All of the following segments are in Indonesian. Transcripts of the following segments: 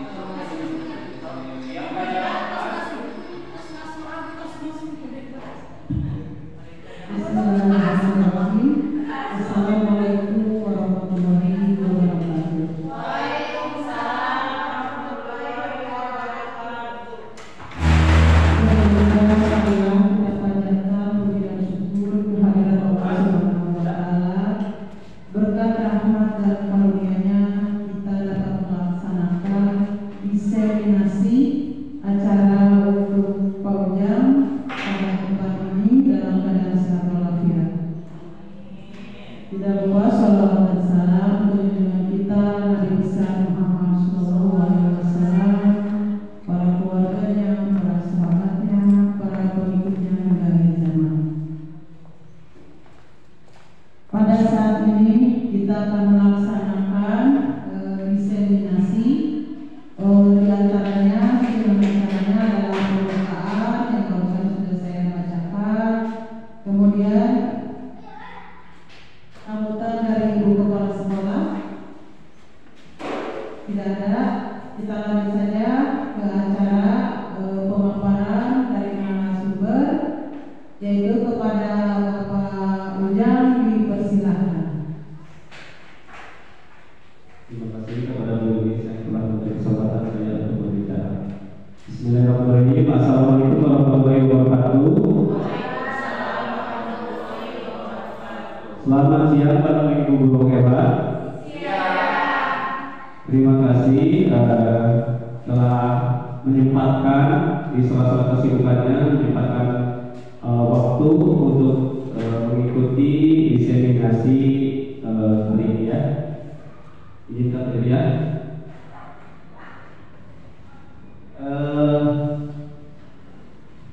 Bismillahirrahmanirrahim. Assalamualaikum warahmatullahi wabarakatuh. Berkat rahmat dan karunia-Nya kita dapat melaksanakan diseminasi acara untuk Paujang pada tempat ini dalam keadaan sehat walafiat. Tidak lupa sholawat dan salam untuk junjungan kita Nabi besar Muhammad SAW, para keluarganya, para sahabatnya, para pengikutnya hingga akhir zaman. Pada saat ini kita akan melaksanakan diseminasi. Di antaranya adalah pembukaan yang barusan sudah saya bacakan. Kemudian sambutan dari Ibu Kepala Sekolah tidak ada. Kita lanjut saja ke acara pemaparan dari narasumber, yaitu kepada Bapak Ujang dipersilahkan. Terima kasih kepada Bu Yunis yang telah memberi kesempatan saya untuk berbicara. Bismillahirrahmanirrahim. Assalamualaikum warahmatullahi wabarakatuh. Selamat siang Bapak Ibu guru hebat. Terima kasih telah menyempatkan di sela-sela kesibukannya menyempatkan waktu untuk mengikuti diseminasi hari ini ya. Izinkan terlihat.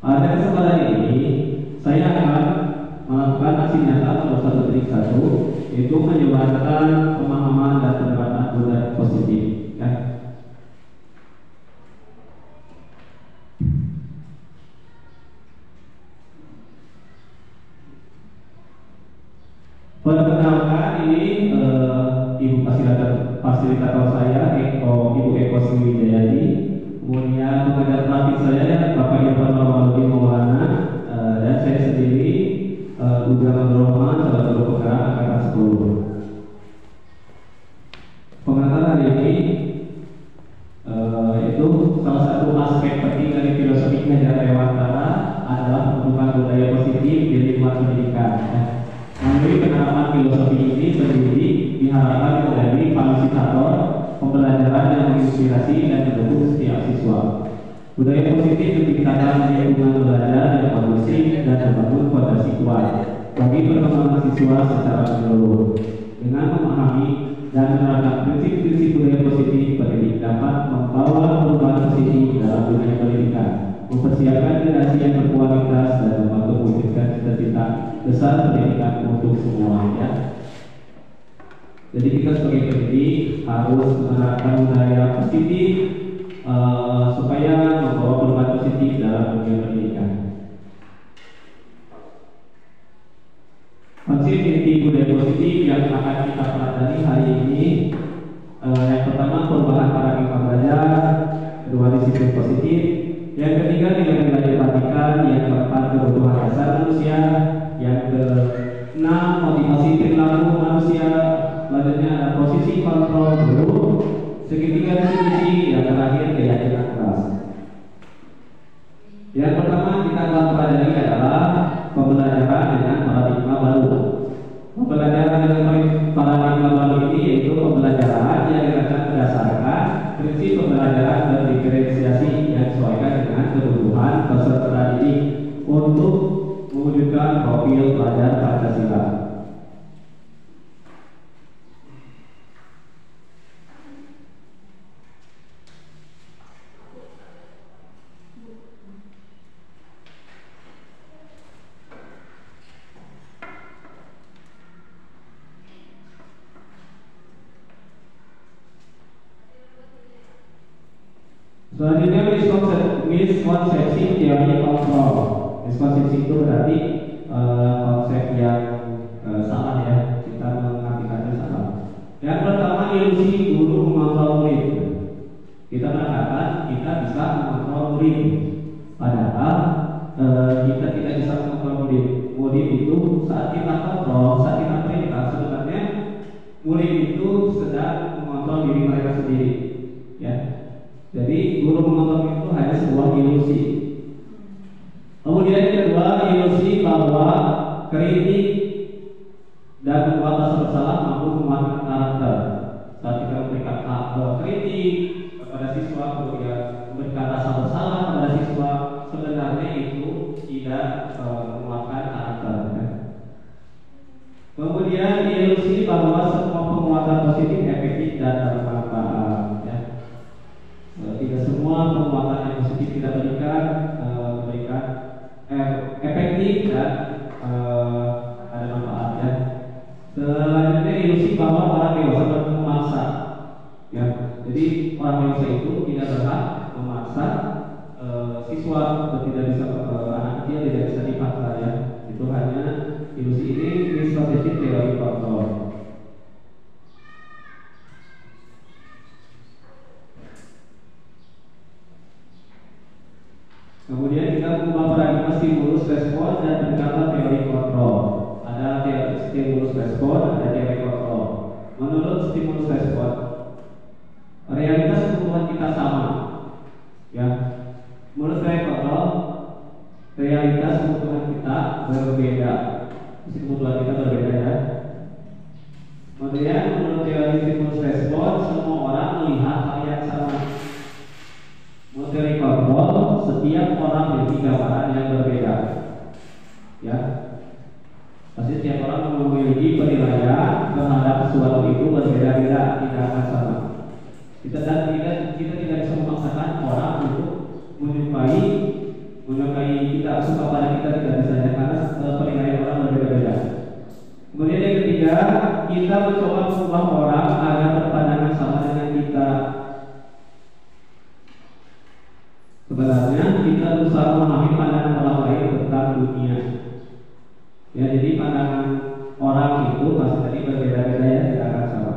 Pada kesempatan ini saya akan melakukan aksi nyata pada 1.1, yaitu menyebarkan pemahaman dan penerapan budaya positif ya. Perkenalkan ini Ibu fasilitator saya Ibu Eko Sriwijayati, kemudian pengajar praktik saya Bapak Irfan Maulana, dan saya sendiri Ujang Abdurrahman, salah satu penggerak angkatan 10. Pengantar hari ini itu salah satu aspek penting dari filosofi ngajar Dewantara adalah pembentukan budaya positif di lingkungan pendidikan. Melalui penerapan filosofi ini, pendidik diharapkan menjadi fasilitator pembelajaran yang menginspirasi dan mendukung setiap siswa. Budaya positif menciptakan lingkungan belajar yang kondusif dan membangun fondasi kuat bagi perkembangan siswa secara menyeluruh. Dengan memahami dan menerapkan prinsip-prinsip budaya positif, pendidik dapat membawa perubahan positif dalam dunia pendidikan, mempersiapkan generasi yang berkualitas dan membantu mewujudkan cita-cita besar pendidikan untuk semuanya. Jadi kita sebagai pendidik harus menerapkan budaya positif supaya membawa perubahan positif dalam dunia pendidikan. Konsep inti budaya positif yang akan kita pelajari hari ini, yang pertama perubahan paradigma belajar, kedua disiplin positif, yang ketiga nilai-nilai perhatikan, yang keempat kebutuhan dasar manusia, yang keenam motivasi perilaku manusia, selanjutnya ada posisi kontrol guru, segitiga diskusi, yang terakhir keyakinan keras. Yang pertama kita akan pelajari adalah pembelajaran dengan paradigma baru. Pembelajaran dengan paradigma baru ini yaitu pembelajaran yang dirancang berdasarkan prinsip pembelajaran berdiferensiasi yang disesuaikan dengan kebutuhan peserta didik untuk mewujudkan profil pelajar Pancasila. Selanjutnya miskonsepsi teori kontrol. Miskonsepsi itu berarti konsep yang salah ya, kita mengartikannya salah. Yang pertama ilusi guru mengontrol murid. Kita kita beranggapan kita bisa mengontrol murid, padahal kita tidak bisa mengontrol murid. Murid itu saat kita kontrol, saat kita perintah, sebenarnya murid itu sedang mengontrol diri mereka sendiri, ya. Jadi guru mengontrol itu hanya sebuah ilusi. Kemudian yang kedua, ilusi bahwa kritik dan membuat bersalah mampu menguatkan karakter. Saat kita memberikan kritik kepada siswa, kemudian memberikan rasa bersalah kepada siswa, sebenarnya itu tidak menguatkan karakter. Ya. Kemudian ilusi bahwa semua penguatan positif efektif dan bermanfaat. Ya. Tidak semua penguatan yang positif kita berikan efektif dan ada manfaatnya. Selanjutnya ilusi bahwa orang dewasa memaksa, ya. Jadi orang dewasa itu tidak berhak memaksa siswa, atau tidak bisa anak kecil tidak bisa dipaksa, ya. Itu hanya ilusi ini strategi teori kontrol. Kemudian kita mengubah paradigma stimulus respon dan pendekatan teori kontrol. Ada teori stimulus respon, ada teori kontrol. Menurut stimulus respon, realitas kebutuhan kita sama, ya. Menurut teori kontrol, realitas kebutuhan kita berbeda. Kebutuhan kita berbeda, ya. Kemudian menurut teori stimulus respon, semua orang melihat hal yang sama. Menurut teori kontrol, setiap orang memiliki gambaran yang berbeda, ya. Pasti setiap orang memiliki penilaian terhadap sesuatu itu berbeda-beda, tidak akan sama. Kita tidak bisa memaksakan orang untuk menyukai kita, suka pada kita, tidak bisa, karena penilaian orang berbeda-beda. Kemudian yang ketiga, kita mencoba mengubah orang agar berpandangan sama dengan kita. Sebenarnya kita berusaha memahami pandangan orang lain tentang dunia. Ya, jadi pandangan orang itu pasti tadi berbeda-beda, ya, tidak akan sama.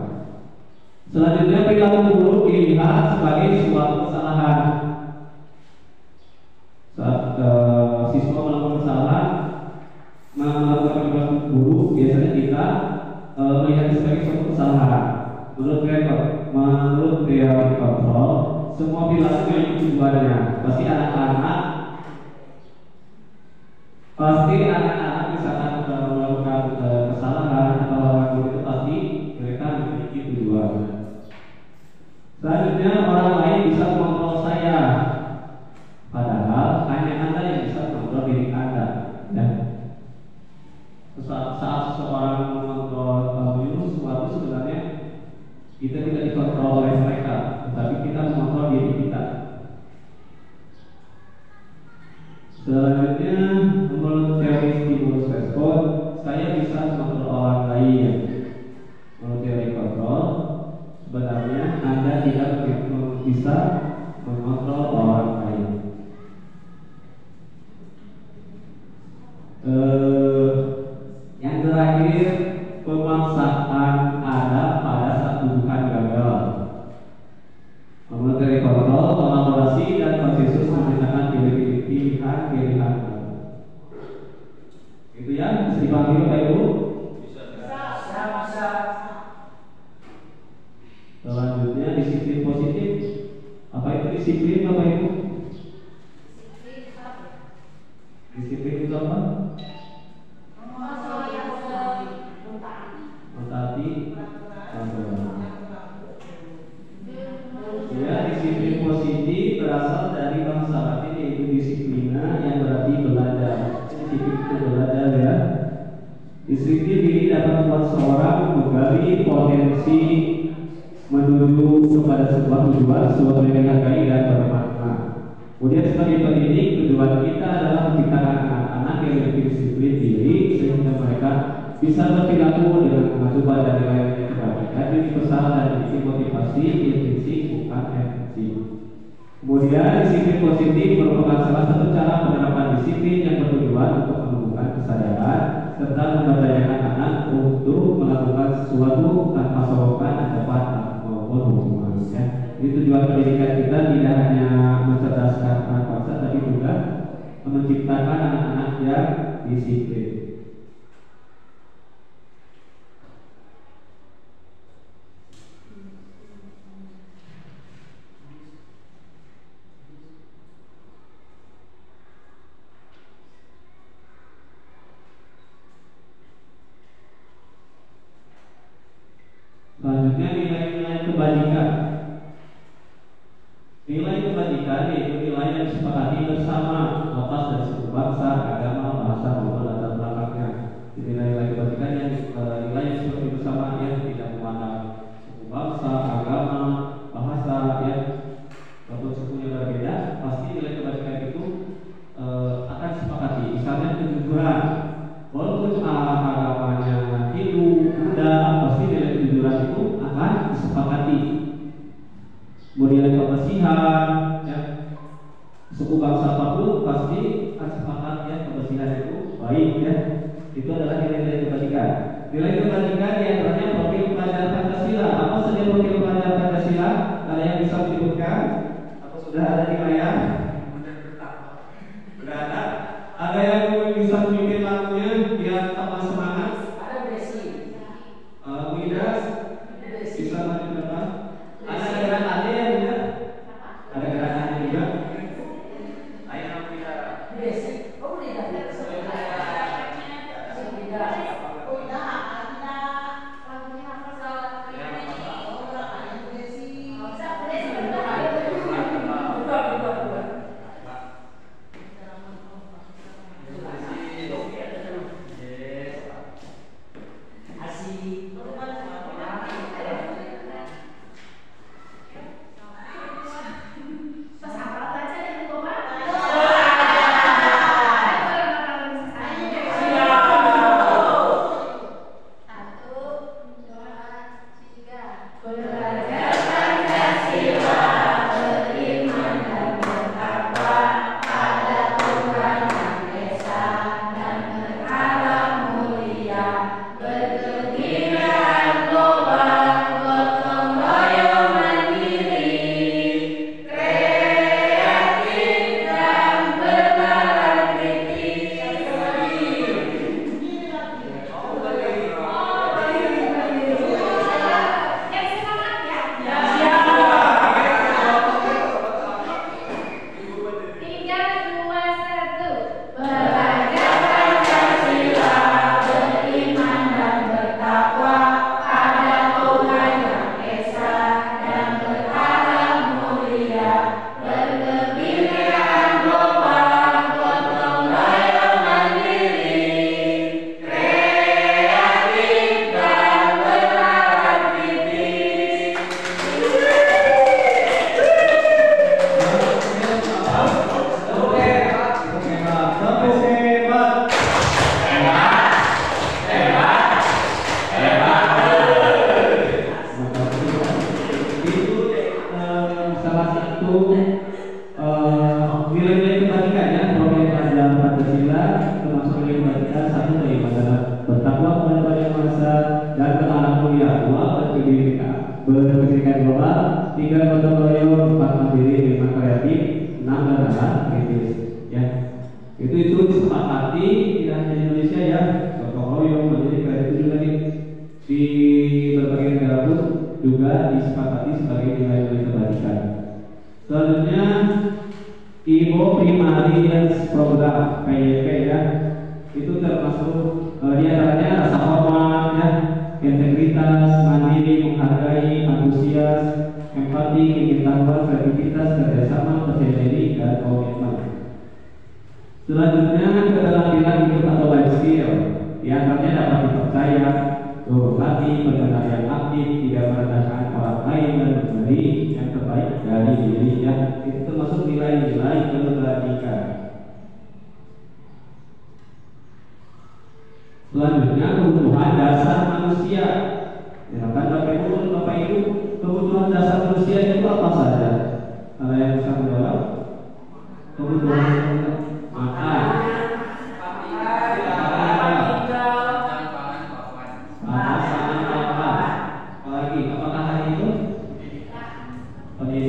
Selanjutnya, perilaku buruk dilihat sebagai suatu kesalahan. Saat siswa melakukan kesalahan, melakukan perilaku buruk, biasanya kita melihat sebagai suatu kesalahan. Menurut teori kontrol, semua perilaku memiliki tujuannya. Pasti anak-anak misalkan melakukan kesalahan atau hal itu, pasti mereka memiliki tujuan. Selanjutnya, orang lain bisa mengontrol saya, padahal hanya Anda yang bisa mengontrol diri Anda, ya. Saat seseorang mengontrol sesuatu, sebenarnya kita tidak dikontrol oleh mereka, tetapi kita mengontrol diri kita. Selanjutnya, menurut teori stimulus respon, saya bisa mengontrol orang lain. Menurut teori kontrol, sebenarnya Anda tidak bisa mengontrol orang lain. Yang terakhir, pemaksaan ada pada saat tuduhan gagal. Menurut teori kontrol, kolaborasi dan konsensus menciptakan pilihan. Itu, ya, bisa dipanggil Pak Ibu? Bisa. Selanjutnya, disiplin positif. Apa itu disiplin, Bapak Ibu? Disiplin itu apa? Mentaati aturan. Ya, disiplin positif berasal dari bahasa Latin, yaitu disiplina, yang berarti belajar. Disiplin itu belajar, ya. Disiplin diri dapat membuat seorang menggali potensi menuju kepada sebuah tujuan, sesuatu yang dihargai dan bermakna. Kemudian sebagai pendidik, tujuan kita adalah menciptakan anak-anak yang memiliki disiplin diri sehingga mereka bisa berperilaku dengan mengacu pada nilai-nilai kebaikan, besar dan memiliki motivasi intrinsik bukan efisien. Kemudian disiplin positif merupakan salah satu cara penerapan disiplin yang bertujuan untuk menumbuhkan kesadaran serta memberdayakan anak untuk melakukan sesuatu tanpa sorokan, ancaman maupun hukuman. Ya. Jadi tujuan pendidikan kita tidak hanya mencerdaskan anak bangsa, tapi juga menciptakan anak-anak yang disiplin. Selanjutnya nilai-nilai kebajikan. Nilai kebajikan yaitu nilai yang disepakati bersama lepas dari suku bangsa, agama, bahasa maupun latar belakangnya. Jadi nilai-nilai kebajikan yang nilai yang disepakati bersama yang tidak memandang suku bangsa, agama, bahasa ya, walaupun sukunya berbeda, pasti nilai kebajikan itu akan disepakati. Misalnya kejujuran, walaupun agamanya Hindu, Buddha, pasti nilai kejujuran itu akan disepakati. Kemudian kebersihan, ya, suku bangsa apapun pasti akan sepakat ya kebersihan itu baik ya. Itu adalah nilai-nilai kebajikan. Nilai kebajikan diantaranya profil pelajar Pancasila. Apa saja profil pelajar Pancasila? Ada yang bisa disebutkan? Atau sudah ada di layar? Sudah ada? Ada yang bisa membuat lagunya biar tambah semangat? Ada besi. Midas bisa maju ke depan. Ada gerakannya ya juga. Ada gerakannya juga. Ayo kita. Besi. Oh tidak. Nilai-nilai kebajikan ya, profil pelajar Pancasila termasuk nilai kebajikan. Satu bagaimana bertakwa kepada Yang Maha Esa dan kealam mulia. Dua berpendidikan global. Tiga gotong royong. Empat mandiri. Lima kreatif. Enam adalah kritis. Ya, itu disepakati tidak hanya di Indonesia ya. Gotong royong, mandiri, kreatif juga di berbagai negara pun juga disepakati sebagai nilai-nilai kebajikan. Selanjutnya Ibo Primarians Program PYP ya, itu termasuk diantaranya rasa hormat ya, integritas, mandiri, menghargai, antusias, empati, pengetahuan, kreativitas, kerjasama, percaya diri, dan komitmen. Selanjutnya keterampilan hidup atau life skill, diantaranya dapat dipercaya, berhati, pendengar yang aktif, tidak merendahkan orang lain dan memberi yang terbaik dari dirinya. Itu termasuk nilai-nilai kebajikan. Selanjutnya kebutuhan dasar manusia. Ya kan Bapak Ibu, kebutuhan dasar manusia itu apa saja? Ada yang bisa menjawab? Kebutuhan makan. Pendidikan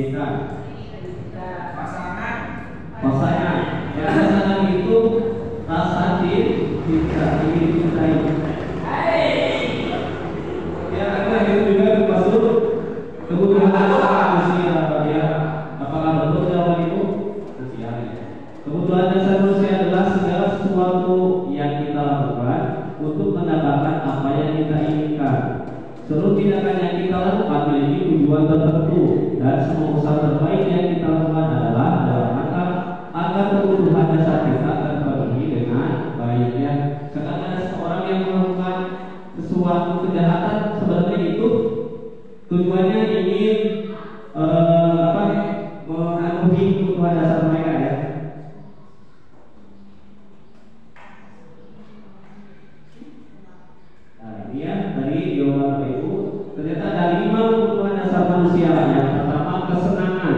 tindakan yang kita lakukan memiliki tujuan tertentu dan semua usaha terbaik yang kita lakukan adalah dalam rangka agar kebutuhan dasar kita terpenuhi dengan baik. Ya, kadang ada seorang yang melakukan sesuatu kejahatan sebenarnya itu tujuannya ingin memenuhi kebutuhan dasar mereka, ya. Dari jawaban Bapak Ibu, ternyata ada 5 kebutuhan dasar manusia. Yang pertama kesenangan,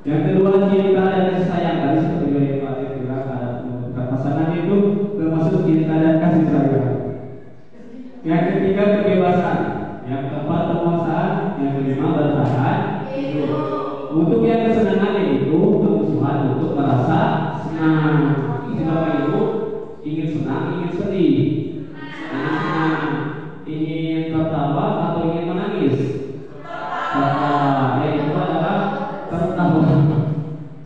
yang kedua cinta dan kasih sayang. Tadi seperti yang Pak Ade bilang, ada membutuhkan pasangan itu termasuk cinta dan kasih sayang. Yang ketiga kebebasan, yang keempat penguasaan, yang kelima bertahan hidup. Untuk yang kesenangan itu kebutuhan untuk merasa senang. Jadi Bapak Ibu ingin senang, ingin sedih, ingin tertawa atau ingin menangis? Tertawa. Itu adalah tertawa.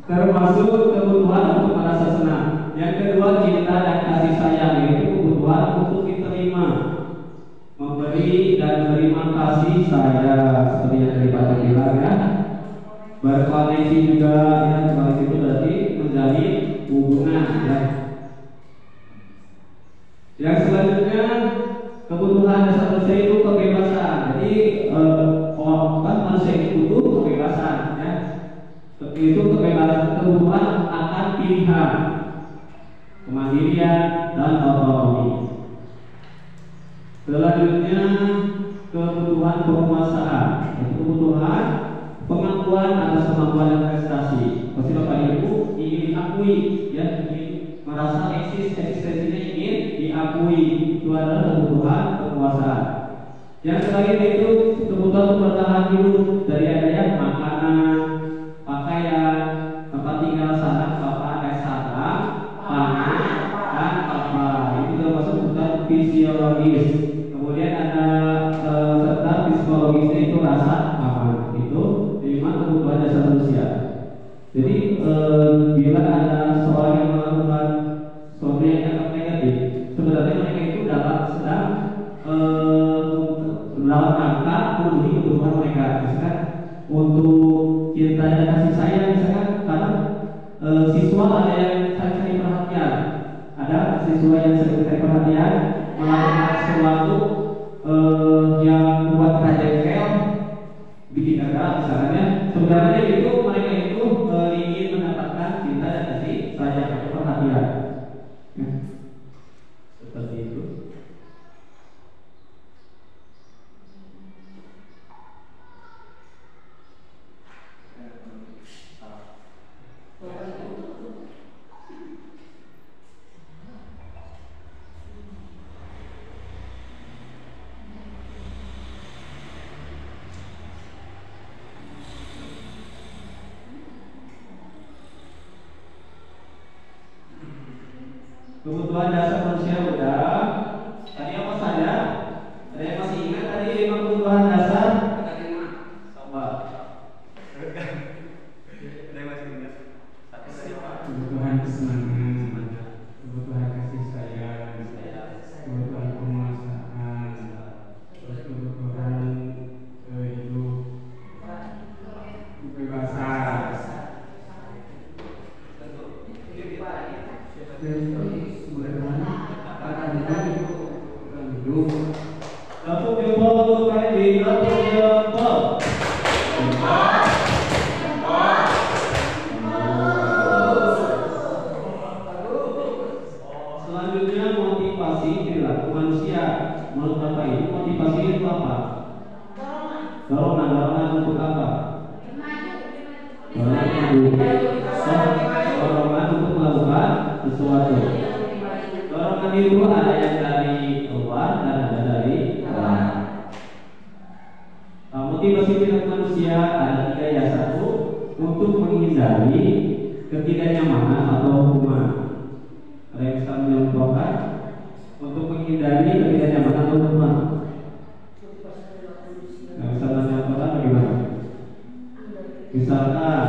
Termasuk kebutuhan untuk merasa senang. Yang kedua cinta dan kasih sayang, yaitu kebutuhan untuk diterima, memberi dan menerima kasih sayang, seperti yang tadi Pak bilang, ya. Berkoneksi juga, ya. Koneksi itu berarti menjalin hubungan, ya. Yang selanjutnya kebutuhan dasar manusia itu kebebasan. Jadi manusia itu butuh kebebasan, ya. Itu kebebasan, kebutuhan akan pilihan, kemandirian dan otonomi. Selanjutnya kebutuhan penguasaan, itu kebutuhan pengakuan atas kemampuan dan prestasi. Pasti Bapak Ibu ingin diakui, ya, ingin merasa eksistensinya ingin diakui. Itu adalah kebutuhan penguasaan. Yang terakhir itu kebutuhan untuk bertahan hidup, dari adanya makanan, pakaian, tempat tinggal, sarana, papan, sarana, pangan, dan papan. Itu termasuk kebutuhan fisiologis. Kemudian ada serta psikologisnya itu rasa aman. Itu 5 kebutuhan dasar manusia. Jadi bila ada seorang yang melakukan sesuatu yang dianggap negatif, sebenarnya mereka itu sedang dalam rangka memenuhi kebutuhan mereka. Misalkan untuk cinta dan kasih sayang, misalkan karena siswa ada yang cari perhatian, ada siswa yang cari perhatian, melakukan sesuatu yang buat jengkel, bikin gagal misalnya. Sebenarnya itu mereka itu ingin mendapatkan cinta dan kasih sayang atau perhatian, ya. Seperti itu. Kebutuhan dasar manusia udah. Tadi apa saja? Ada yang masih ingat tadi 5 kebutuhan dasar? Coba. Ada yang masih ingat? Kebutuhan kesenangan, kebutuhan kasih sayang, kebutuhan penguasaan, terus kebutuhan hidup, kebebasan. Lapuk jempol untuk Randy, lapuk jempol. Selanjutnya motivasi perilaku manusia. Menurut Bapak Ibu motivasi itu apa? Dorongan untuk apa? Dorongan untuk melakukan sesuatu. Dorongan itu ada yang dari luar dan ada dari dalam. Motivasi perilaku manusia ada 3, ya. 1, untuk menghindari ketidaknyamanan atau hukuman. Ada yang bisa mencontohkan untuk menghindari ketidaknyamanan atau hukuman? Yang bisa mencontohkan bagaimana? Misalkan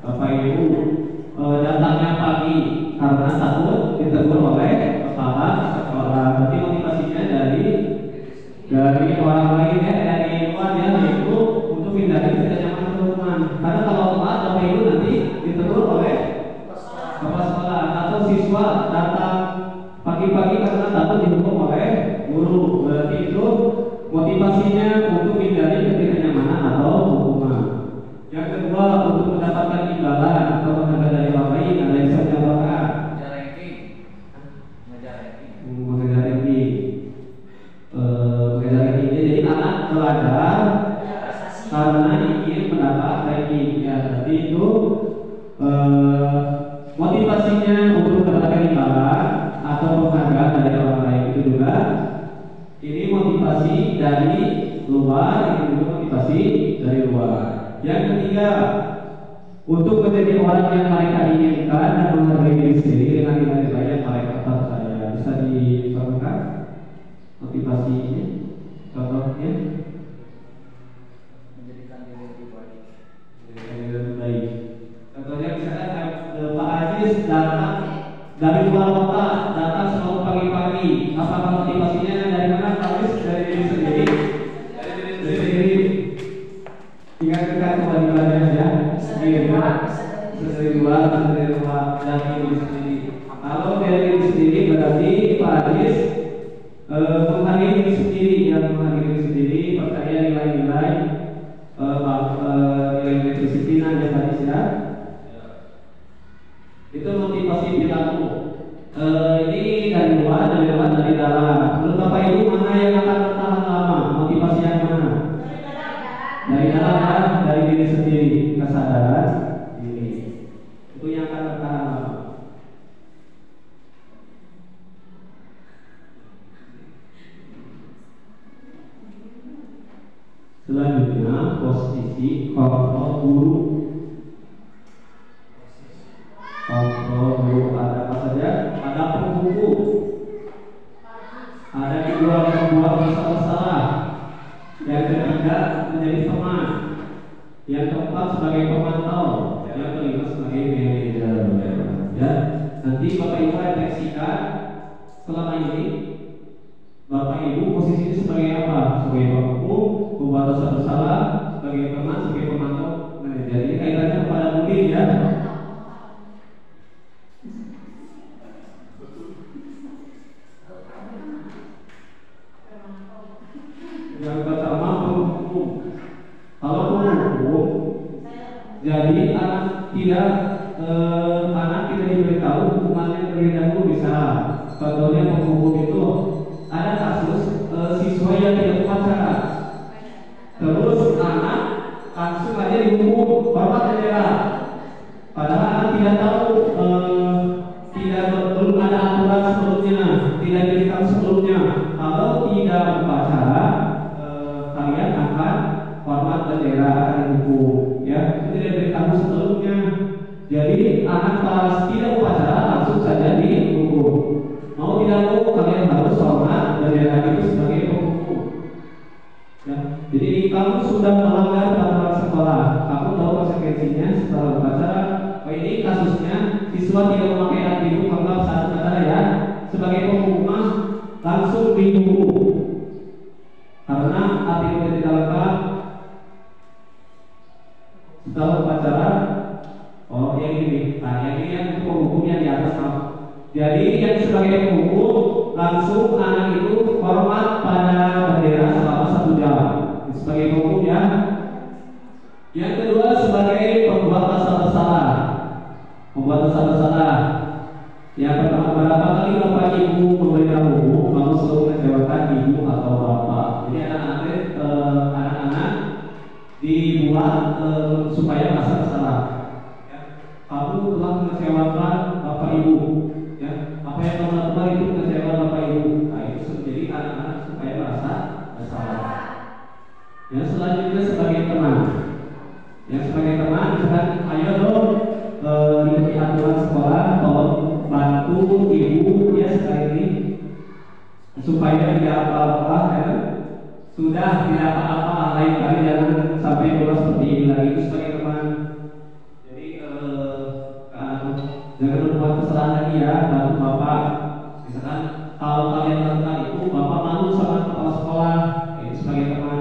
Bapak Ibu datangnya pagi karena takut ditegur oleh kepala sekolah. Berarti motivasinya dari orang lain, ya, dari luar ya, yaitu untuk hindari tidak nyaman kerumunan. Karena kalau telat Bapak Ibu nanti ditegur oleh kepala sekolah atau siswa datang pagi-pagi karena takut dihukum oleh guru. Berarti itu motivasinya untuk hindari ketidaknyamanan atau hukuman. Yang kedua, untuk mendapatkan imbalan atau penghargaan dari orang lain, ada yang bisa menyampaikan mengejar ranking. Jadi anak belajar karena ingin mendapat ranking. Ya, berarti itu motivasinya untuk mendapatkan imbalan atau penghargaan dari orang lain itu juga. Ini motivasi dari luar, ini juga motivasi dari luar. Yang ketiga, untuk menjadi orang yang mereka inginkan dan menghargai diri sendiri dengan nilai-nilai yang mereka percaya. Bisa dicontohkan motivasi ini? Contohnya? Menjadikan diri lebih baik. Menjadikan diri lebih baik. Contohnya misalkan Pak Ajis datang dari luar kota, datang selalu pagi-pagi. Apakah motivasinya dari mana? Pak Ajis dari diri sendiri. Dari diri sendiri. Ingat-ingat kewajibannya ya. Bisa dari luar, dari diri sendiri. Kalau dari diri sendiri berarti Pak Ajis menghargai diri sendiri, yang menghargai diri sendiri, percaya nilai-nilai nilai-nilai kedisiplinan ya tadi ya. Itu motivasi perilaku. Ini dari luar, dari dalam. Menurut Bapak Ibu mana yang akan bertahan lama? Motivasi yang mana? Dari dalam dan dari diri sendiri, kesadaran diri. Itu yang akan bertahan lama. Selanjutnya posisi kontrol guru. Kontrol guru ada apa saja? Ada penghukum, ada kedua membuat bersalah. Yang ketiga menjadi teman. Yang keempat sebagai pemantau. Yang kelima sebagai manajer. Ya, nanti Bapak Ibu refleksikan selama ini Bapak Ibu posisinya sebagai apa? Sebagai penghukum, membuat dosa bersalah, sebagai teman, sebagai pemantau, manajer. Jadi kaitannya kepada murid ya. Yang pertama penghukum. Kalau penghukum, jadi anak tidak diberitahu hukumannya terlebih dahulu bisa. Contohnya penghukum itu ada kasus siswa yang tidak upacara, terus anak langsung aja dihukum hormat bendera. Padahal anak tidak tahu, belum ada aturan sebelumnya, tidak diberitahu sebelumnya. Kalau tidak upacara, kalian akan hormat bendera, akan dihukum. Ya, itu tidak diberitahu sebelumnya. Jadi anak pas tidak upacara langsung saja dihukum. Mau tidak mau kalian harus hormat bendera itu sebagai penghukum. Ya, jadi kamu sudah melanggar peraturan sekolah, kamu tahu konsekuensinya setelah upacara. Oh, ini kasusnya siswa tidak memakai atribut lengkap saat upacara ya. Sebagai penghukuman langsung dihukum karena atributnya tidak lengkap setelah upacara. Oh, yang ini, yang ini yang untuk penghukum yang di atas. Jadi yang sebagai penghukum langsung anak itu hormat pada bendera selama 1 jam sebagai penghukum ya. Yang kedua sebagai pembuat pasal bersalah. Membuat pasal bersalah. Yang pertama, berapa kali Bapak Ibu memberikan hukum, kamu selalu mengecewakan ibu atau bapak. Jadi anak-anak dibuat supaya merasa bersalah. Kamu telah mengecewakan Bapak Ibu, ya. Apa yang kamu lakukan itu mengecewakan Bapak Ibu. Nah, itu menjadi anak-anak supaya merasa bersalah. Yang selanjutnya sebagai teman. Yang sebagai teman, misalkan ayo dong ikuti aturan sekolah, tolong bantu ibu ya sekali ini supaya tidak apa-apa ya. Sudah tidak apa-apa, lain kali jangan sampai bolos seperti ini lagi. Itu sebagai teman. Jangan membuat kesalahan lagi ya, bantu bapak. Misalkan kalau kalian lakukan itu, bapak malu sama kepala sekolah. Ini sebagai teman.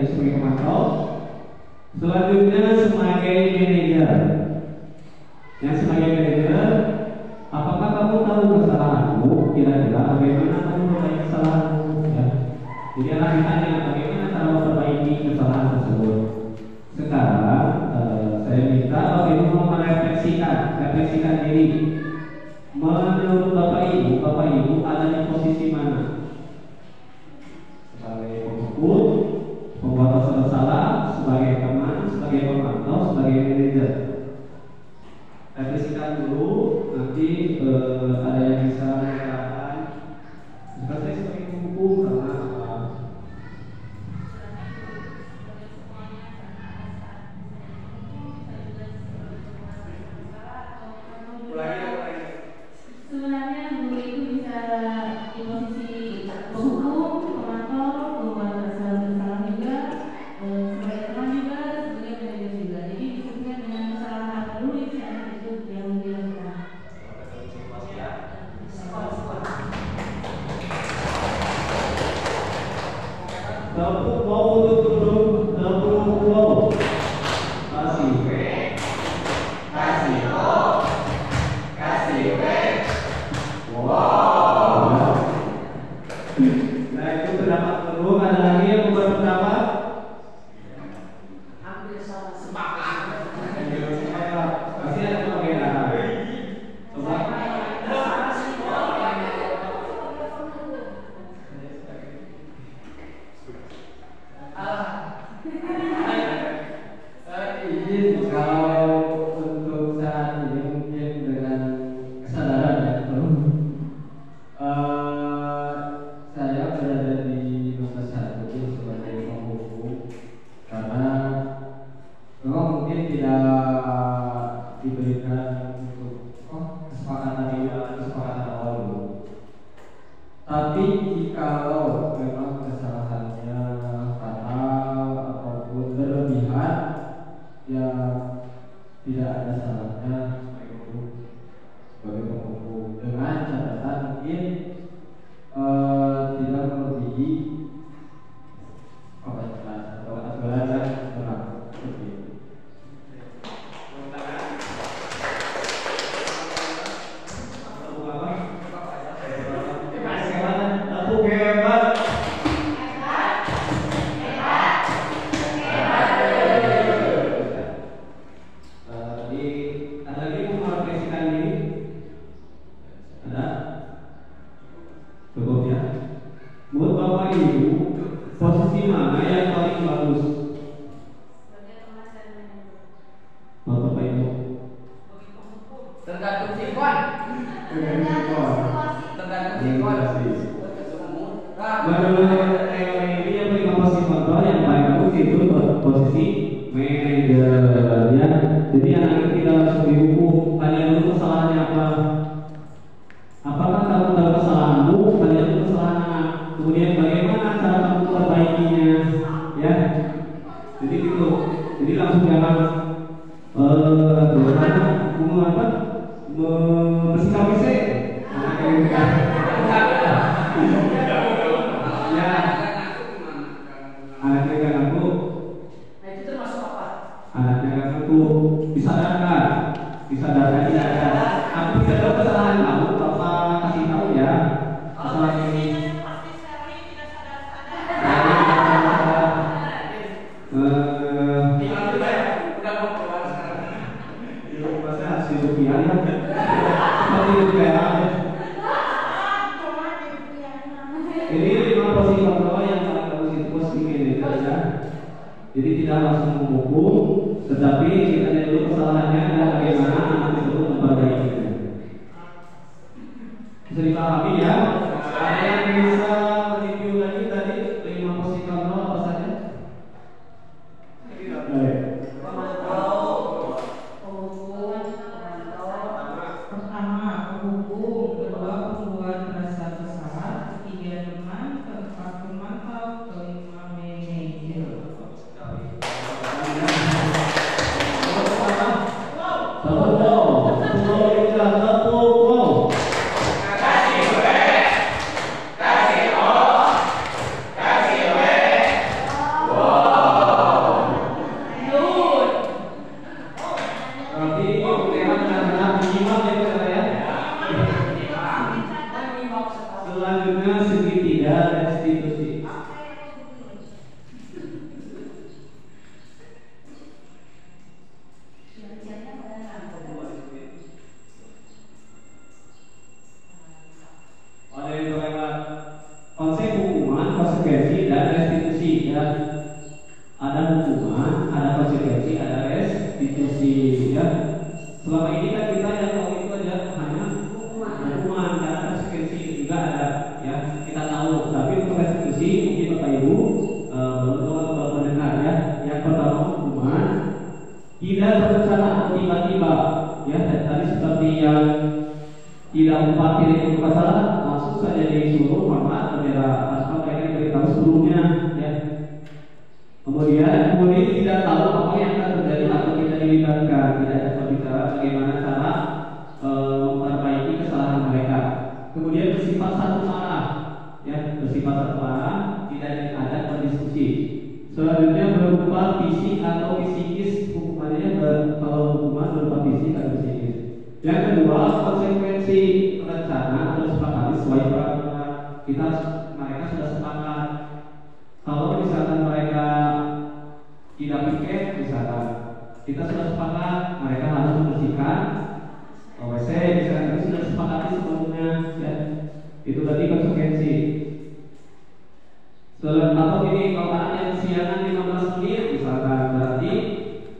yaitu sebagai pemantau. Selanjutnya sebagai manajer. Yang sebagai manajer, apakah kamu tahu kesalahanmu? Kira-kira bagaimana kamu memperbaiki kesalahanmu? Ya. Jadi anak ditanya bagaimana cara memperbaiki kesalahan tersebut. Sekarang saya minta Bapak Ibu mau refleksikan diri. Menurut Bapak Ibu ada di posisi mana? Sebagai pengukur, pembuat salah, sebagai teman, sebagai pemantau, sebagai manajer. Refleksikan dulu, nanti ada yang bisa mengatakan. Jika saya sebagai pengukur karena sebenarnya guru itu bisa di posisi penghukum, pemantau, pembuat kesalahan juga, sebagai teman juga, sebagai manajer juga. Jadi diskusinya dengan kesalahan dulu itu yang dilakukan. Tepuk wow untuk duduk, tepuk wow. Nah itu pendapat dulu, ada lagi yang membuat pendapat? Hampir sama sepakat. Pasti ada perbedaan. Coba. Izin kalau untuk saat ini mungkin dengan kesadaran ya, saya berada di nomor 1 sebagai penghukum karena memang mungkin tidak diberikan untuk kesepakatan awal dulu. Tapi jikalau memang kesalahannya fatal ataupun berlebihan, ya tidak ada salahnya sebagai penghukum dengan catatan mungkin tidak melebihi kapasitas atau aturan yang berlaku seperti itu. Tepuk hebat. Ada lagi yang mau refleksikan diri? Ada? Cukup ya. Menurut Bapak Ibu, posisi mana yang paling bagus? Menurut Bapak Ibu? Tergantung sikon. Tergantung sikon. Menurut teori ini yang paling posisi kontrol yang paling bagus itu posisi manajer ya. Jadi anak kita langsung dihukum. Tanya dulu kesalahannya apa? Apakah kamu tahu kesalahanmu? Tanya dulu kesalahan anak. Kemudian bagaimana cara kamu memperbaikinya? Ya. Jadi gitu. Jadi langsung jangan membersihkan WC. Ya. Anaknya kan aku. Nah itu termasuk apa? Anaknya kan aku disadarkan tidak ada. Aku tidak tahu kesalahan kamu, Bapak kasih tahu ya. Kesalahan ini. Rupiah ya, seperti rupiah. Ini 5 posisi kontrol yang paling bagus itu posisi manajer ya. Jadi tidak langsung menghukum, tetapi kita lihat dulu kesalahannya dan bagaimana anak tersebut memperbaikinya. Bisa dipahami ya? Ada yang bisa mereview lagi tadi 5 posisi kontrol apa saja? Pertama, penghukum. Kedua, pembuat rasa bersalah. Ketiga, teman. Keempat, pemantau. Kelima, manajer. Tepuk wow. ada hukuman, ada konsekuensi, ada restitusi. Ya, selama ini kan kita yang tahu itu aja hanya hukuman, ada konsekuensi juga ada. Ya, kita tahu. Tapi untuk restitusi mungkin Bapak Ibu belum mendengar ya. Yang pertama hukuman tidak berencana atau tiba-tiba. Ya, dan tadi seperti yang tidak upah tidak masalah langsung saja disuruh hormat bendera asal mereka diberitahu sebelumnya. Ya. Kemudian tidak tahu apa yang akan terjadi atau tidak dilibatkan, tidak ada berbicara bagaimana cara memperbaiki kesalahan mereka. Kemudian bersifat satu arah, ya, bersifat satu arah, tidak ada berdiskusi. Selanjutnya berupa fisik atau psikis, hukumannya kalau hukuman berupa fisik atau psikis. Yang kedua, konsekuensi rencana harus sepakati sesuai peraturan. Mereka sudah sepakat. Kalau misalkan mereka tidak piket, misalkan kita sudah sepakat mereka harus membersihkan WC, misalkan itu sudah sepakati sebelumnya. Ya, itu tadi konsekuensi. Atau ini kalau anak yang siangan 15 menit, misalkan berarti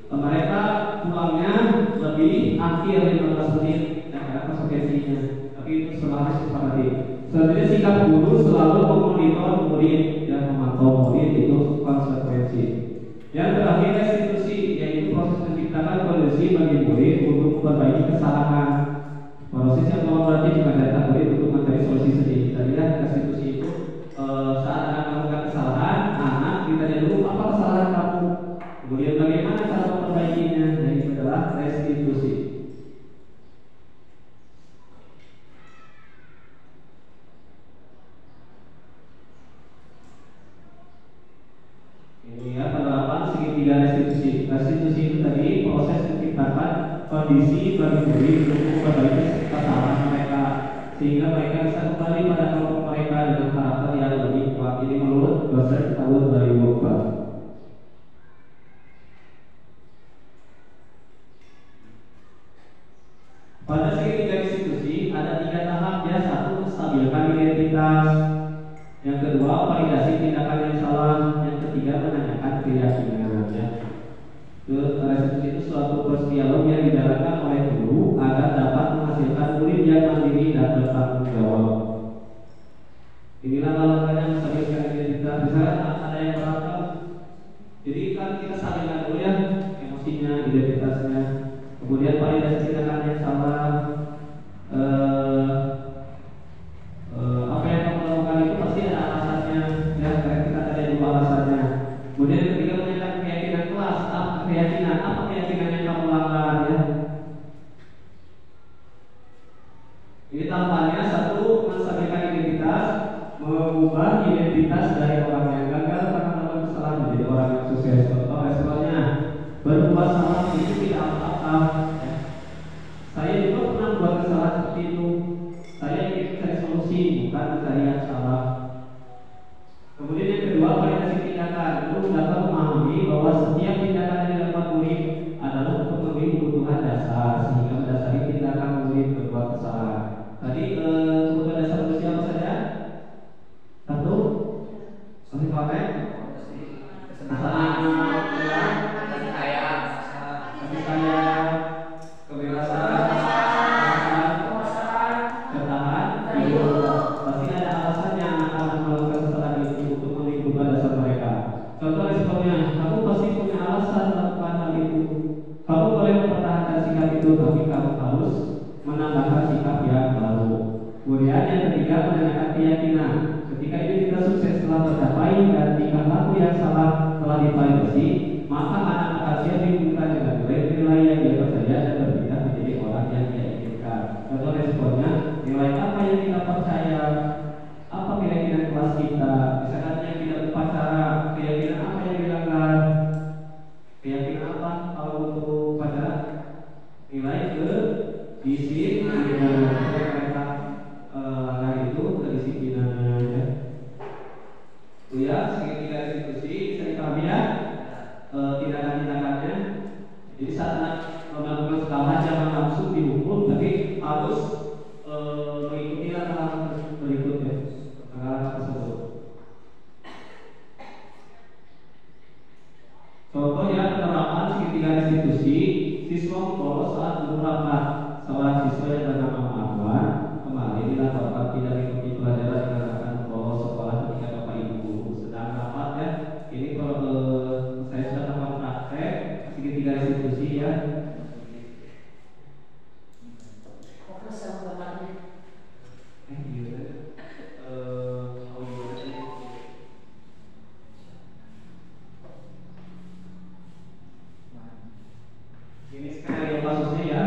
mereka pulangnya lebih akhir 15 menit, ada konsekuensinya. Tapi itu selalu disepakati. Selanjutnya sikap guru selalu memonitor murid dan memantau murid, itu konsekuensi. Yang terakhir restitusi, yaitu proses menciptakan kondisi bagi murid untuk memperbaiki kesalahan. Proses yang berarti mengajak murid untuk mencari solusi sendiri. Tadi restitusi itu saat anak melakukan kesalahan, anak ditanya dulu apa kesalahan kamu, kemudian bagaimana cara memperbaikinya. Dan itu adalah restitusi. Ini ya penerapan segitiga restitusi. Restitusi itu tadi proses menciptakan kondisi bagi murid untuk memperbaiki kesalahan mereka sehingga mereka bisa kembali pada kelompok mereka dengan karakter yang lebih kuat. Ini menurut dosen tahun 2004. Pada segitiga restitusi ada 3 tahap ya. 1, menstabilkan identitas. Yang kedua, validasi tindakan yang salah. Yang ketiga, menanyakan keyakinan. Ya. Restitusi itu suatu proses dialog yang dijalankan oleh guru agar dapat menghasilkan murid yang mandiri dan bertanggung jawab. Inilah langkahnya menstabilkan identitas. Misalnya ada yang berantem, jadi kan kita salingan dulu ya emosinya, identitasnya. Kemudian validasi tindakan yang salah. Apa yang kamu lakukan itu pasti ada alasannya. Ya, kita ada 2 alasannya. Kemudian yang ketiga menanyakan keyakinan kelas. Apa keyakinan yang kamu langgar ya? Ini tahapannya. 1, menstabilkan identitas, mengubah identitas dari orang yang gagal karena melakukan kesalahan menjadi orang yang sukses. Contoh responnya, berbuat salah itu tidak apa-apa. Saya juga pernah buat kesalahan seperti itu. Saya ingin mencari solusi, bukan mencari yang salah. Kemudian yang kedua, validasi tindakan. Guru dapat memahami bahwa setiap tindakan yang dilakukan murid adalah untuk memenuhi kebutuhan dasar sehingga mendasari tindakan murid berbuat kesalahan. Tadi kebutuhan dasar manusia apa saja? 1, kasih konten, kesenangan, kasih sayang, kebebasan, bertahan hidup. Pasti ada alasan yang akan melakukan kesalahan itu untuk memenuhi kebutuhan dasar mereka. Contoh responnya, kamu pasti punya alasan melakukan hal itu. Kamu boleh mempertahankan sikap itu, tapi kamu harus menambahkan sikap yang baru. Kemudian yang ketiga, menanyakan keyakinan. Ketika ini kita sukses telah tercapai dan tingkah laku yang salah telah divalidasi, maka anak akan siap dibuka dengan nilai-nilai yang dia percaya dan berpindah menjadi orang yang dia inginkan. Contoh responnya, nilai apa yang kita percaya, apa keyakinan kelas kita, misalkan yang tidak upacara, keyakinan apa yang dilanggar, keyakinan apa kalau untuk upacara, nilai kedisiplinan mereka langgar itu kedisiplinannya ya. Itu ya segitiga restitusi bisa dipahami ya. Tindakan-tindakannya. Jadi saat anak melakukan kesalahan jangan langsung dihukum, tapi harus mengikuti langkah berikutnya, langkah tersebut. Contohnya penerapan segitiga restitusi siswa membolos saat guru rapat. Seorang siswa yang bernama Marwan kemarin dilaporkan tidak mengikuti pelajaran dikarenakan membolos sekolah ketika bapak ibu guru sedang rapat ya. Ini kalau saya sudah lakukan praktek segitiga restitusi ya. Oke, sama bapaknya. Ini skenario kasusnya ya.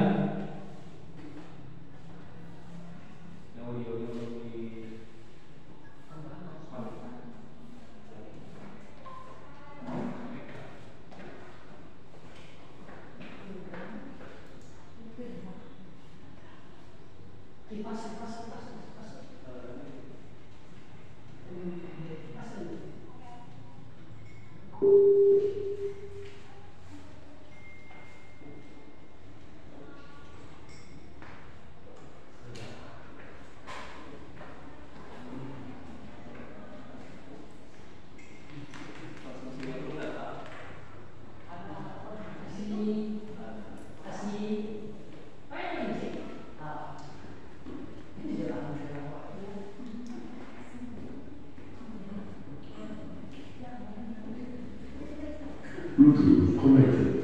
Bluetooth connected.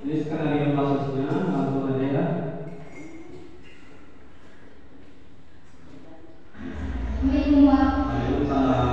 Ini skenario kasusnya langsung aja ya. Waalaikumsalam.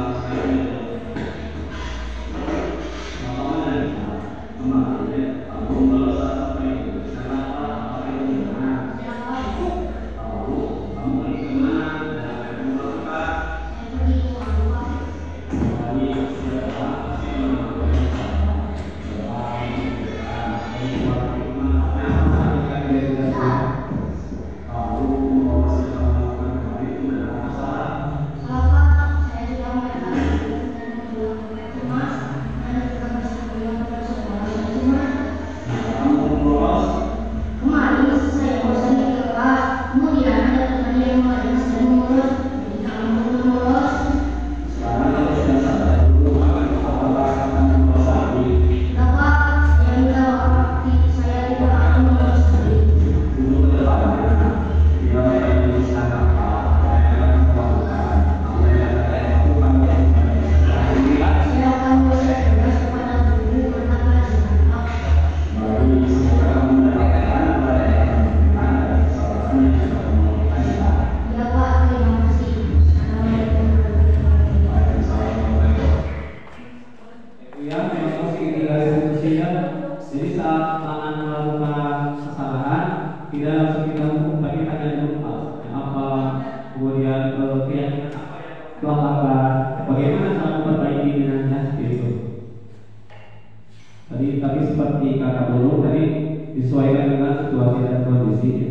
Jadi saat tangan melakukan kesalahan tidak langsung kita hukum, tapi tanya dulu apa, kemudian keyakinan apa yang telah lakukan, bagaimana cara memperbaiki dinamiknya itu. Tapi seperti kata dulu tadi disesuaikan dengan situasi dan kondisinya.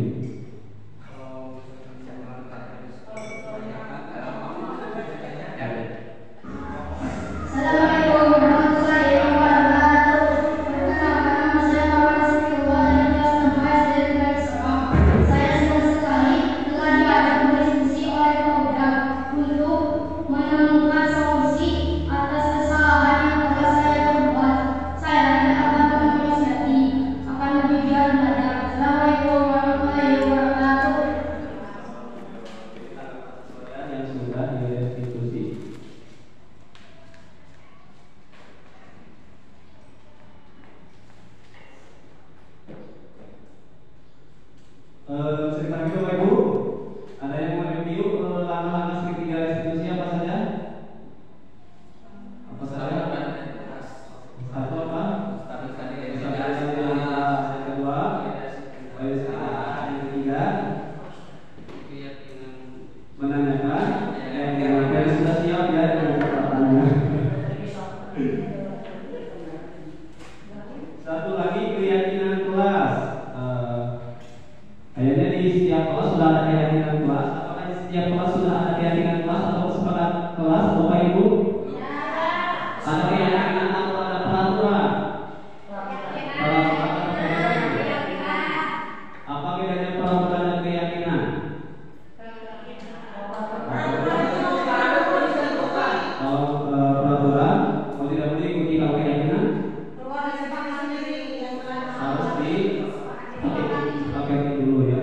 Cerita gitu Bapak Ibu, ada yang mau review langkah-langkah segitiga restitusi apa saja? Apa saja? Satu apa? Yang kedua, yang ketiga, menanyakan. Yang sudah siap ya dengan pertanyaan. Satu lagi keyakinan kelas. paketin dulu ya.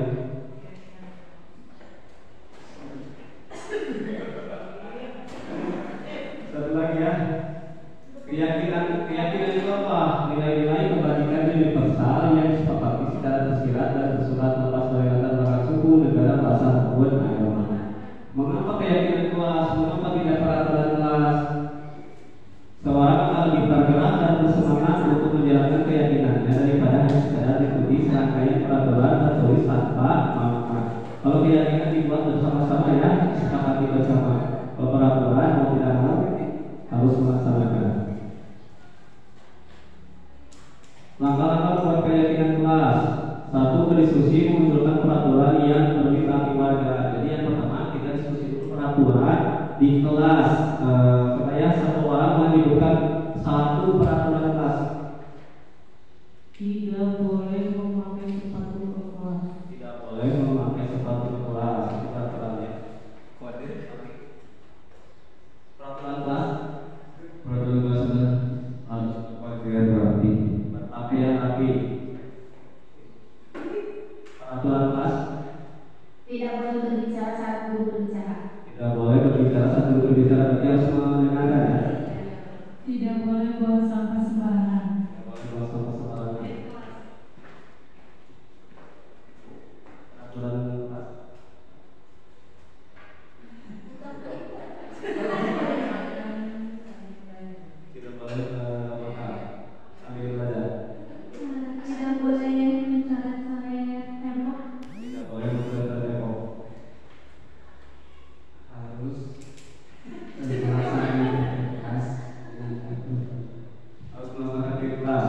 Satu lagi ya. Keyakinan itu apa? Nilai-nilai kebajikan universal yang disepakati secara tersirat dan tersurat lepas dari latar belakang suku, negara, bahasa maupun agama. Mengapa keyakinan kelas? Mengapa tidak peraturan kelas? Seorang akan lebih tergerak dan bersemangat untuk menjalankan keyakinannya daripada hanya sekadar mengikuti serangkaian peraturan tertulis tanpa manfaat. Kalau keyakinan dibuat bersama-sama ya, disepakati bersama. Kalau peraturan mau tidak mau harus melaksanakan. Langkah-langkah buat keyakinan kelas. Satu, berdiskusi mengusulkan peraturan yang bermitra warga. Jadi yang pertama kita diskusi dulu peraturan di kelas supaya satu orang menyebutkan satu peraturan kelas. Tidak boleh memakai sepatu ke kelas. Tidak boleh memakai sepatu ke kelas. Itu peraturannya. Peraturan kelas. Peraturan kelas harus berpakaian rapi. Berpakaian rapi. Peraturan kelas. Tidak boleh berbicara saat guru berbicara. Tidak boleh berbicara saat guru berbicara. Berarti harus mendengarkan ya. Tidak boleh buang sampah sembarangan. Tidak boleh buang sampah sembarangan. Peraturan kelas. Tidak boleh makan sambil belajar. Tidak boleh mencoret-coret tembok. Tidak boleh mencoret tembok. Harus melaksanakan kelas Harus melaksanakan diri kelas.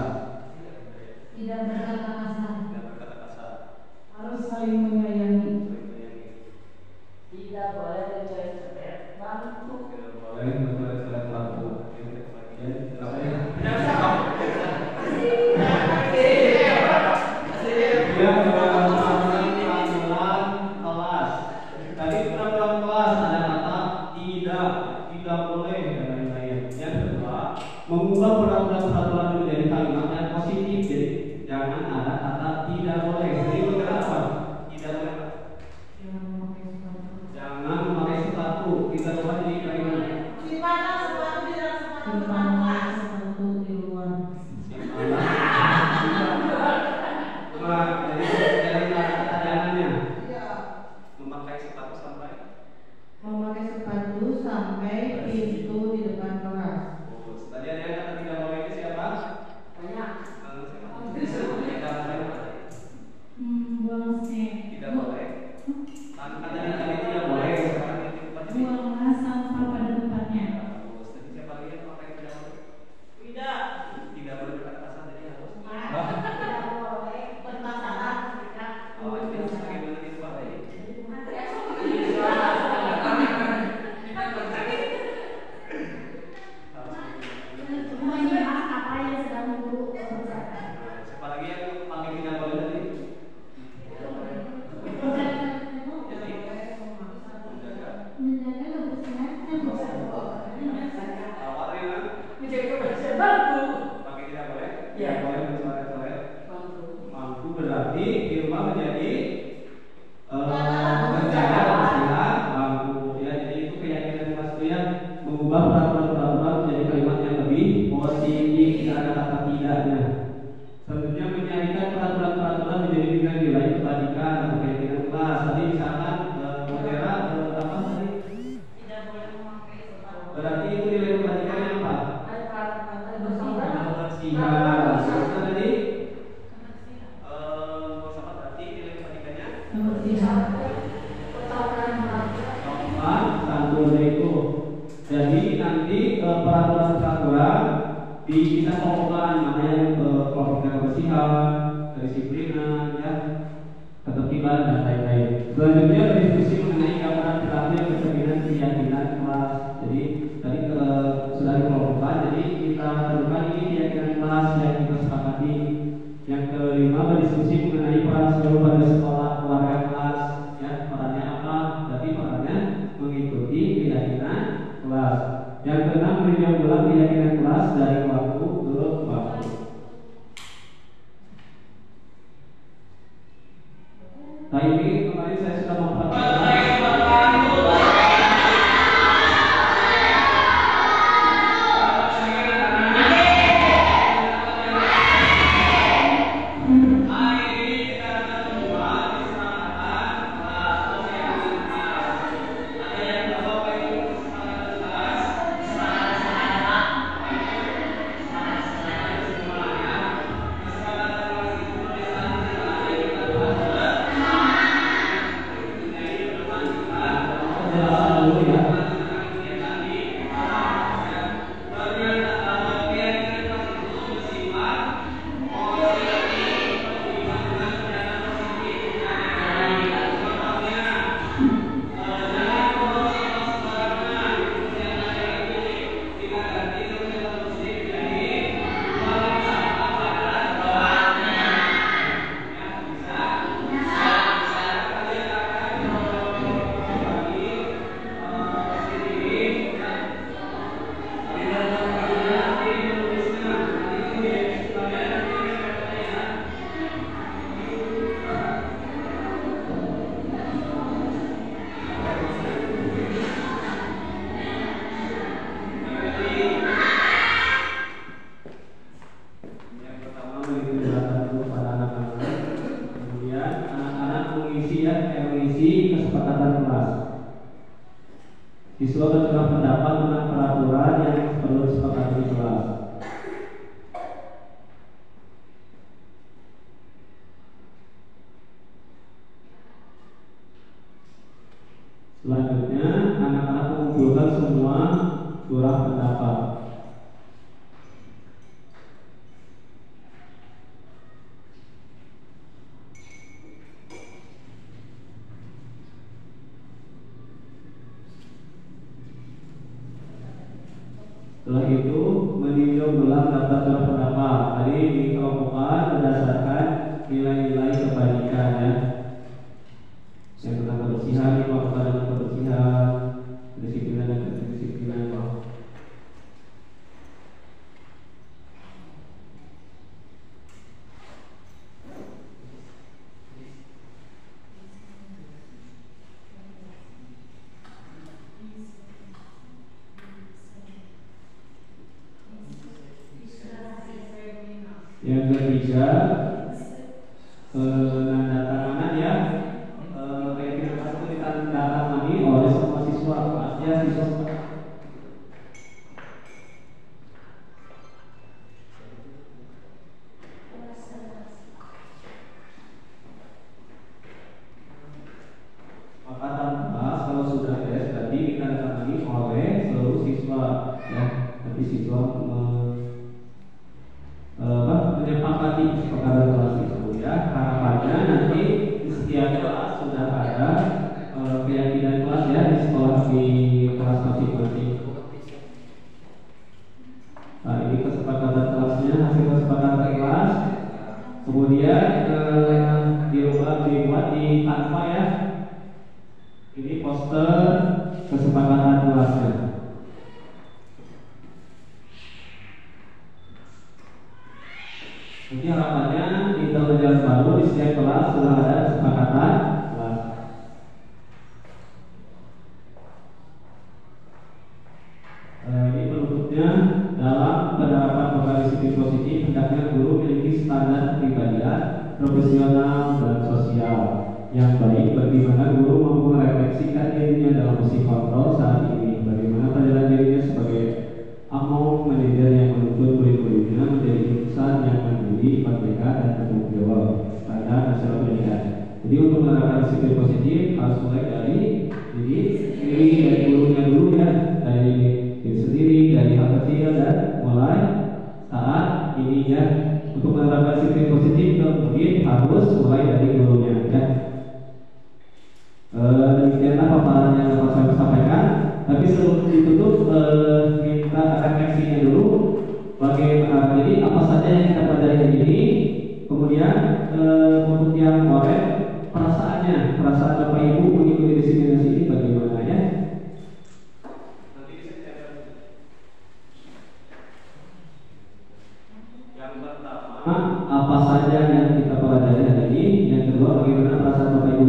Tidak berkata kasar. Tidak berkata kasar. Harus saling menyayangi. Tidak boleh mencoret-coret bangku. Tidak boleh mencoret lampu. Yang peraturan kelas. Tadi peraturan kelas ada kata tidak boleh dan lain-lain. Yang kedua, mengubah peraturan menjadi kalimat yang positif. Jadi jangan ada kata tidak boleh. Jadi benar apa? Tidak boleh. Jangan memakai sepatu. Tidak boleh jadi kalimat. Di mana sepatu di dalam sepatu depan Tidak kelas? sepatu di luar. Dari pertanyaannya, memakai sepatu sampai. Memakai sepatu sampai pintu di depan kelas. Tadi ada yang kata tidak boleh itu siapa? Banyak. Buang snack. Tidak boleh. Kata tadi tidak boleh. Buanglah sampah pada tempatnya. Tadi siapa lagi yang memakai tidak boleh? Tidak. Tidak boleh berkata kasar jadi harus. Tidak boleh berpasangan. Tidak. Oh, itu bagaimana itu Pak? Menyimak apa yang sedang guru bicarakan. Siapa lagi yang paling tidak boleh tadi? Menjaga kebersihan tembok. Awalnya Menjaga kebersihan bangku. pakai tidak boleh. Iya. Tidak boleh mencoret-coret. Bangku. Mampu berarti di rumah menjadi menjaga kebersihan bangku ya. Jadi itu keyakinan kelas itu yang mengubah peraturan-peraturan menjadi kalimat yang lebih positif, tidak ada kata tidaknya. Selanjutnya menjadikan peraturan-peraturan menjadi nilai kebajikan atau keyakinan kelas. Tadi misalkan Modera apa tadi? Tidak boleh memakai sepatu. Berarti itu nilai kebajikannya apa? Ada kata-kata bersaudara. Kebersihan. Terus tadi bersama berarti nilai kebajikannya Kebersihan. sopan santun itu. Jadi nanti peraturan-peraturan di kita kelompokkan mana yang kelompok kebersihan, kedisiplinan, ya, ketertiban dan lain-lain. Selanjutnya berdiskusi mengenai gambaran perilaku yang bercerminan keyakinan kelas. Jadi tadi sudah dikelompokkan. Jadi kita tentukan ini keyakinan kelas yang kita sepakati. Yang kelima berdiskusi mengenai peran seluruh pada sekolah, keluarga kelas. Nah ini kemarin saya sudah memperhatikan siswa bertukar pendapat tentang peraturan yang perlu disepakati di kelas. Selanjutnya, anak-anak mengumpulkan semua surat pendapat. Setelah itu meninjau ulang daftar surat pendapat. Tadi dikelompokkan berdasarkan nilai-nilai kebaikan ya. Yang tentang kebersihan, apa dengan kebersihan, kedisiplinan dan kedisiplinan. Yang ketiga, penandatanganan ya. Rekomendasi itu ditandatangani oleh semua siswa, artinya siswa. Maka tanpa kalau sudah beres tadi ditandatangani oleh seluruh siswa ya. Tapi siswa menyepakati kesepakatan kelas itu ya. Harapannya nanti di setiap kelas sudah ada keyakinan kelas ya di sekolah di kelas masing-masing. Nah ini kesepakatan kelasnya, hasil kesepakatan kelas. Kemudian dibuat di Canva ya. Ini poster kesepakatan kelasnya. Nanti harapannya di tahun jalan baru di setiap kelas sudah ada kesepakatan kelas. Ini penutupnya dalam penerapan program disiplin positif hendaknya guru memiliki standar kepribadian, profesional dan sosial yang baik. Bagaimana guru mampu merefleksikan dirinya dalam posisi kontrol saat ini. Bagaimana penilaian dirinya sebagai among manajer yang menuntut murid-muridnya menjadi insan yang mandiri, merdeka dan tanggung jawab. Standar nasional pendidikan. Jadi untuk menerapkan disiplin positif harus mulai dari diri sendiri, dari gurunya dulu ya, dari diri sendiri, dari hal kecil dan mulai saat ini ya. Untuk menerapkan disiplin positif kemudian harus mulai dari gurunya ya. Demikianlah paparan yang dapat saya sampaikan. Tapi sebelum ditutup kita refleksinya dulu. Bagaimana jadi apa saja yang kita pelajari hari ini. Kemudian untuk yang perasaan Bapak Ibu mengikuti diseminasi ini bagaimana ya? Yang pertama apa saja yang kita pelajari hari ini. Yang kedua bagaimana perasaan Bapak Ibu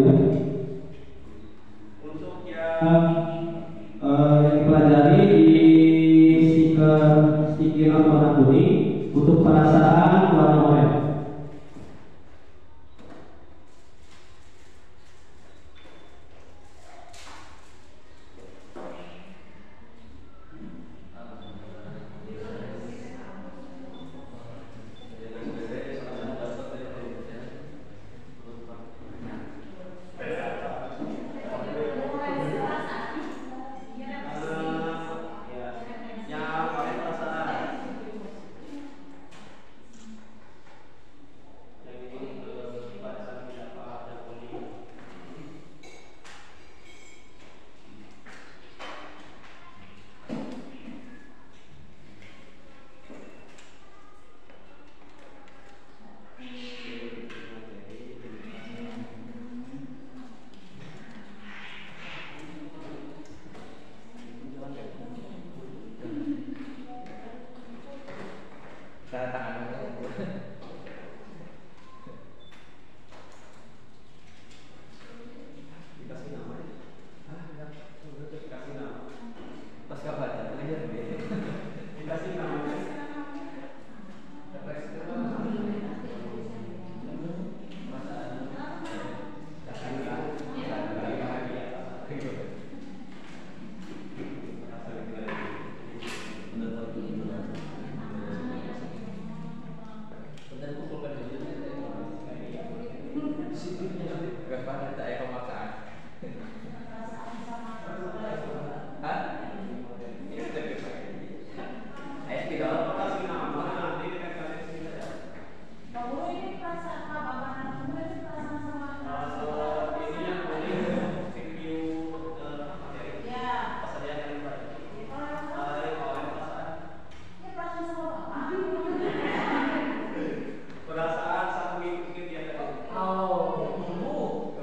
Gak pernah saya pemaksaan. Hah? Ini udah dipakai. Tidak apa-apa sih nama nanti kita kasih sini saja. Kamu ini perasaan apa bapak kamu ini perasaan sama Ini yang boleh review materi. ya. Pas ada yang baru. Ini perasaan sama bapak. Perasaan satu minggu dia tadi. Oh,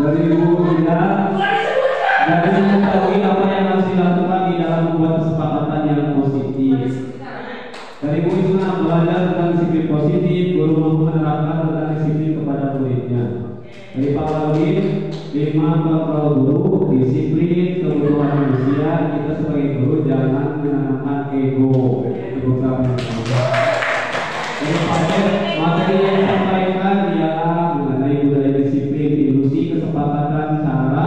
Dari Ibu Ida, dari mengetahui apa yang harus dilakukan di dalam membuat kesepakatan yang positif. Dari Ibu Isna belajar tentang disiplin positif, guru mampu menerapkan tentang disiplin kepada muridnya. Dari Pak Lawin, 5 kontrol guru, disiplin, kebutuhan manusia. Kita sebagai guru jangan menanamkan ego. Ibu kami. Dari Pak materi yang disampaikan ialah mengenai budaya disiplin, ilusi, kesepakatan, cara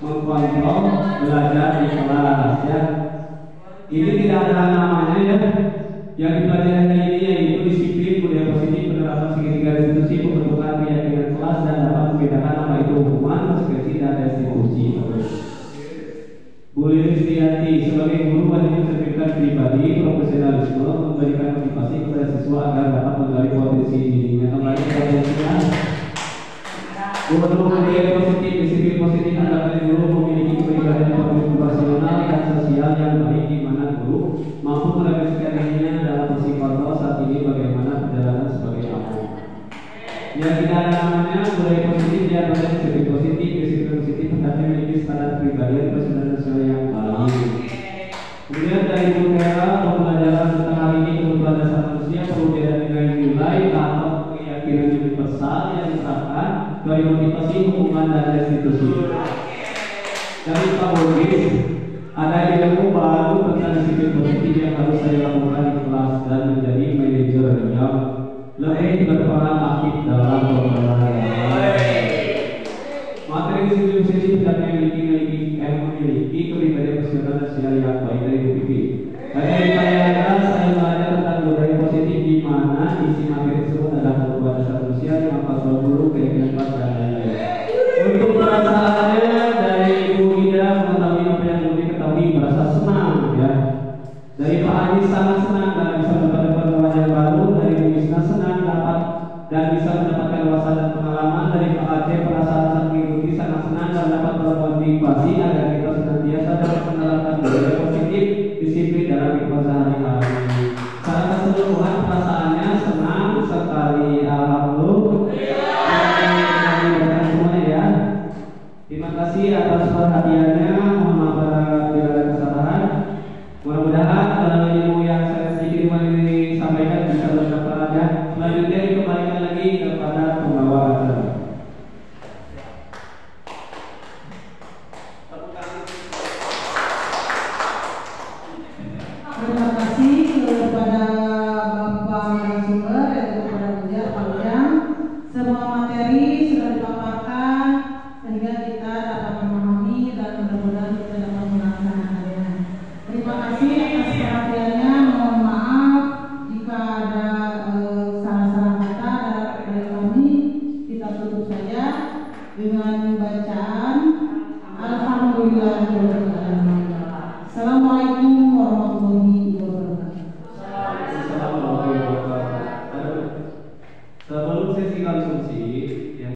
mengkontrol belajar di kelas ya. Ini tidak ada namanya ya. Yang dipelajari hari ini yaitu disiplin, budaya positif, penerapan segitiga institusi, pembentukan keyakinan kelas dan dapat membedakan apa itu hukuman, konsekuensi dan restitusi. Bu Listianti sebagai guru wajib mencerminkan pribadi, profesionalisme, memberikan motivasi kepada siswa agar dapat menggali potensi dirinya. Kembali ke potensinya. Guru budaya positif, disiplin positif adalah guru memiliki kepribadian profesional dan sosial yang baik, di mana guru mampu merefleksikan dirinya dalam posisi kontrol saat ini bagaimana perjalanan sebagai apa. Yang tidak ada namanya budaya positif dia pada disiplin positif tetapi memiliki standar kepribadian personal yang baik. Kemudian dari Bu Tera, pembelajaran tentang hal ini kebutuhan dasar manusia perlu nilai atau keyakinan universal yang diterapkan dari motivasi, hukuman dan restitusi. Dari Pak Bogis, ada ilmu baru tentang disiplin positif yang harus saya lakukan di kelas dan menjadi manajer yang lebih berperan aktif dalam pembelajaran. Materi disiplin positif dan memiliki kepribadian personal dan sosial yang baik dari Bu Pipi. Dari saya belajar tentang budaya positif di mana isi materi tersebut adalah kebutuhan dasar manusia, 5 faktor guru, keyakinan kelas dan lain-lain. Untuk perasaannya dari Ibu Ida mengetahui apa yang belum diketahui, merasa senang ya. Dari Pak Adi sangat senang dan bisa mendapatkan pengalaman yang baru. Dari Bu Isna senang dapat dan bisa mendapatkan wawasan dan pengalaman. Dari Pak Aceh perasaan saat mengikuti sangat senang dan dapat bermotivasi agar kita senantiasa dapat menerapkan budaya positif, disiplin dalam kehidupan sehari-hari.